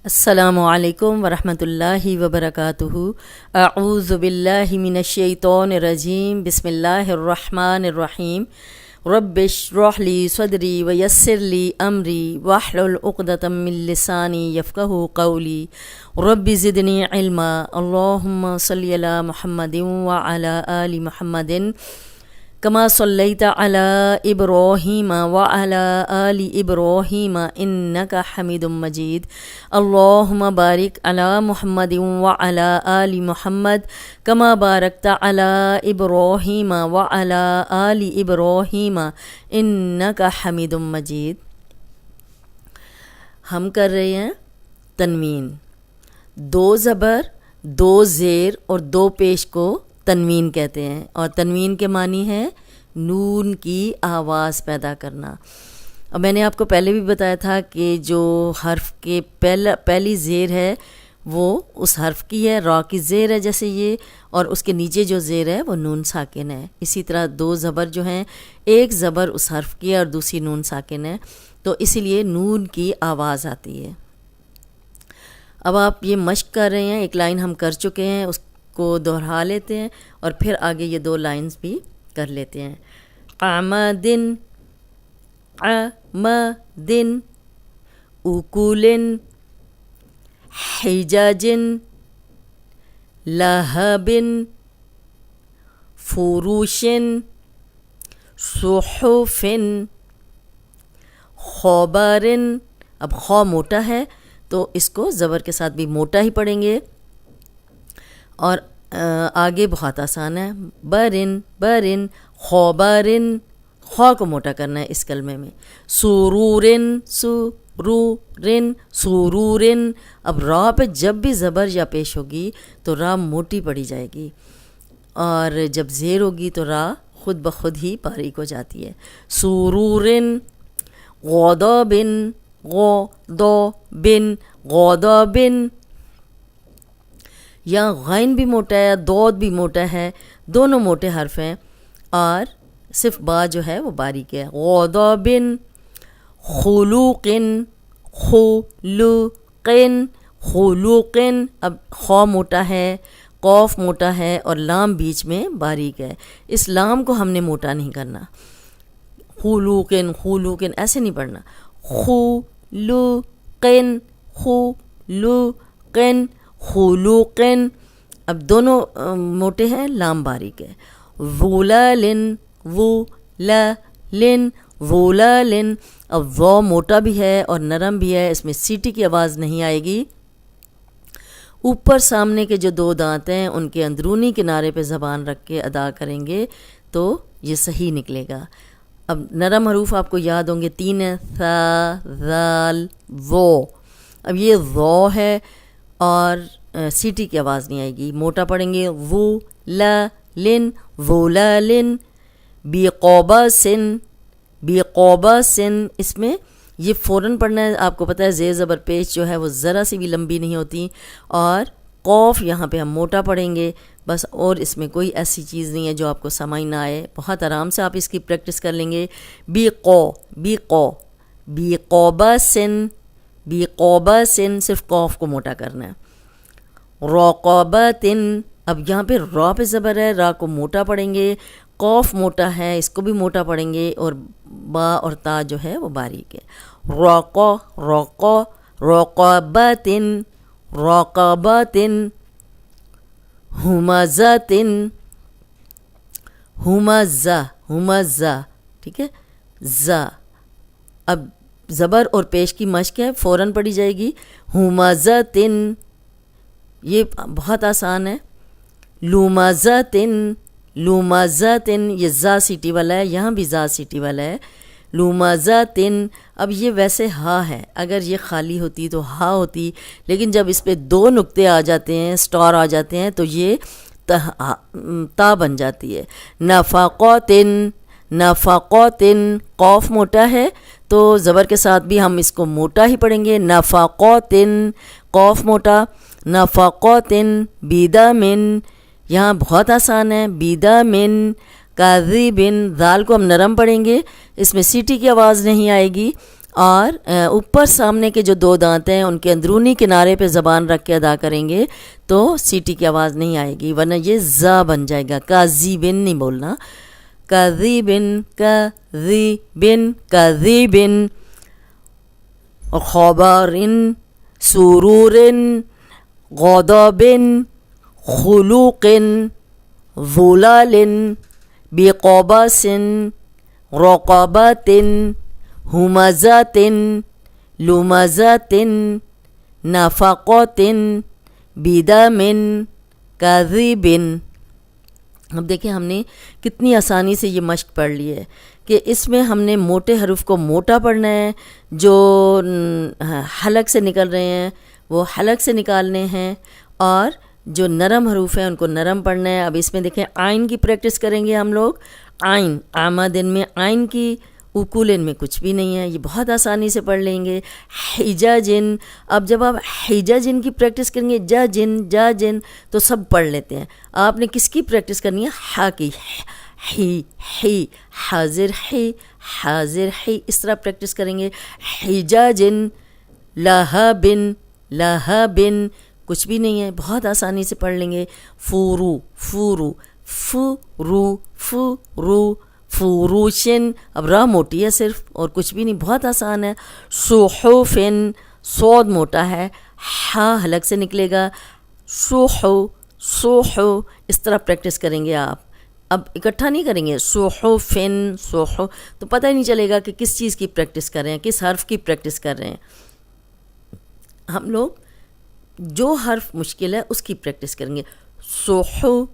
السلام علیکم ورحمۃ اللہ وبرکاتہ۔ اعوذ باللہ من الشیطان الرجیم، بسم اللہ الرحمن الرحیم۔ رب اشرح لی صدری ویسر لی امری واحلل عقدۃ من لسانی یفقہوا قولی رب زدنی علما۔ اللہم صلی علی محمد وعلی آل محمد کما صلیت علی ابراہیم وعلی آل ابراہیم انک حمید مجید۔ اللہم بارک علی محمد وعلی آل محمد کما بارکت علی ابراہیم وعلی آل ابراہیم انک حمید مجید۔ ہم کر رہے ہیں تنوین، دو زبر، دو زیر اور دو پیش کو تنوین کہتے ہیں، اور تنوین کے معنی ہے نون کی آواز پیدا کرنا۔ اور میں نے آپ کو پہلے بھی بتایا تھا کہ جو حرف کے پہلی زیر ہے وہ اس حرف کی ہے، را کی زیر ہے جیسے یہ، اور اس کے نیچے جو زیر ہے وہ نون ساکن ہے۔ اسی طرح دو زبر جو ہیں، ایک زبر اس حرف کی ہے اور دوسری نون ساکن ہے، تو اسی لیے نون کی آواز آتی ہے۔ اب آپ یہ مشق کر رہے ہیں، ایک لائن ہم کر چکے ہیں، اس کو دہرا لیتے ہیں اور پھر آگے یہ دو لائنز بھی کر لیتے ہیں۔ عمدن، عمدن، اکولن، حجاجن، لہبن، فروشن، صحفن، خبرن۔ اب خو موٹا ہے تو اس کو زبر کے ساتھ بھی موٹا ہی پڑھیں گے، اور آگے بہت آسان ہے، برن، برن، خبرن، خو کو موٹا کرنا ہے اس کلمے میں، سرورن، سرورن، سرورن۔ اب را پہ جب بھی زبر یا پیش ہوگی تو را موٹی پڑی جائے گی، اور جب زیر ہوگی تو را خود بخود ہی باریک ہو جاتی ہے۔ سرورن، غضبن، غضبن، غضبن۔ یا غین بھی موٹا ہے، دود بھی موٹا ہے، دونوں موٹے حرف ہیں، اور صرف با جو ہے وہ باریک ہے۔ غضبن، خلوقن، خلوقن، خلوقن۔ اب خو موٹا ہے، قوف موٹا ہے اور لام بیچ میں باریک ہے، اس لام کو ہم نے موٹا نہیں کرنا۔ خلوقن، خلوقن ایسے نہیں پڑھنا، خلوقن، خلوقن، خلوقن۔ اب دونوں موٹے ہیں، لام باریک ہے۔ ظلالن، ظلالن، ظلالن۔ اب وہ موٹا بھی ہے اور نرم بھی ہے، اس میں سیٹی کی آواز نہیں آئے گی۔ اوپر سامنے کے جو دو دانت ہیں ان کے اندرونی کنارے پہ زبان رکھ کے ادا کریں گے تو یہ صحیح نکلے گا۔ اب نرم حروف آپ کو یاد ہوں گے، تین ہیں، ثا، ذال، ذو۔ اب یہ ذو ہے اور سیٹی کی آواز نہیں آئے گی، موٹا پڑھیں گے، وو لا لن، وولا لن، بیقوبا سن، بیقوبا سن۔ اس میں یہ فوراً پڑھنا ہے، آپ کو پتہ ہے زیر زبر پیش جو ہے وہ ذرا سی بھی لمبی نہیں ہوتی، اور قوف یہاں پہ ہم موٹا پڑھیں گے بس، اور اس میں کوئی ایسی چیز نہیں ہے جو آپ کو سمجھ نہ آئے، بہت آرام سے آپ اس کی پریکٹس کر لیں گے۔ بیقو، بیقو، بیقوبا سن، بیقوبا سن، صرف قوف کو موٹا کرنا ہے۔ رقبتن، اب یہاں پہ را پہ زبر ہے، را کو موٹا پڑھیں گے، قوف موٹا ہے اس کو بھی موٹا پڑھیں گے، اور با اور تا جو ہے وہ باریک ہے۔ رقو، رقو، رقبتن، رقبتن، ہمزتن، ہمزہ، ہمزہ، ٹھیک ہے، زا۔ اب زبر اور پیش کی مشق ہے، فوراً پڑھی جائے گی۔ ہمزتن، یہ بہت آسان ہے۔ لومزتن، لومزتن، یہ زا سیٹی والا ہے، یہاں بھی زا سیٹی والا ہے، لومزتن۔ اب یہ ویسے ہا ہے، اگر یہ خالی ہوتی تو ہا ہوتی، لیکن جب اس پہ دو نقطے آ جاتے ہیں، سٹار آ جاتے ہیں، تو یہ تا بن جاتی ہے۔ نفقتن، نفقتن، قوف موٹا ہے تو زبر کے ساتھ بھی ہم اس کو موٹا ہی پڑھیں گے، نفقتن، قوف موٹا۔ نفقتن، بیدمن، یہاں بہت آسان ہے، بیدمن، کاذبن، ذال کو ہم نرم پڑھیں گے، اس میں سیٹی کی آواز نہیں آئے گی، اور اوپر سامنے کے جو دو دانت ہیں ان کے اندرونی کنارے پہ زبان رکھ کے ادا کریں گے تو سیٹی کی آواز نہیں آئے گی، ورنہ یہ زا بن جائے گا. کاذبن نہیں بولنا، کاذبن کاذبن کاذبن. خبرن سرورن غضبن خلوقن ظلالن بقباسن رقباتن ہمزاتن لمزاتن نفقاتن بدامن کاذبن. اب دیکھیں ہم نے کتنی آسانی سے یہ مشق پڑھ لی ہے کہ اس میں ہم نے موٹے حروف کو موٹا پڑھنا ہے، جو حلق سے نکل رہے ہیں وہ حلق سے نکالنے ہیں، اور جو نرم حروف ہیں ان کو نرم پڑھنا ہے. اب اس میں دیکھیں آئین کی پریکٹس کریں گے ہم لوگ. آئین آمدن میں آئین کی، اکولن میں کچھ بھی نہیں ہے، یہ بہت آسانی سے پڑھ لیں گے. حجاجن، اب جب آپ حجاجن کی پریکٹس کریں گے، جا جن تو سب پڑھ لیتے ہیں. آپ نے کس کی پریکٹس کرنی ہے؟ ہا کی. ہی حاضر ہی حاضر ہی، اس طرح پریکٹس کریں گے. حجاجن لہبن لہبن، کچھ بھی نہیں ہے، بہت آسانی سے پڑھ لیں گے. فورو فورو فرو فرو فروشن، اب را موٹی ہے صرف اور کچھ بھی نہیں، بہت آسان ہے. صحفن، صاد موٹا ہے، ہا حلق سے نکلے گا. صحو صحو، اس طرح پریکٹس کریں گے آپ. اب اکٹھا نہیں کریں گے صحفن صحو، تو پتہ ہی نہیں چلے گا کہ کس چیز کی پریکٹس کر رہے ہیں، کس حرف کی پریکٹس کر رہے ہیں. ہم لوگ جو حرف مشکل ہے اس کی پریکٹس کریں گے. صحو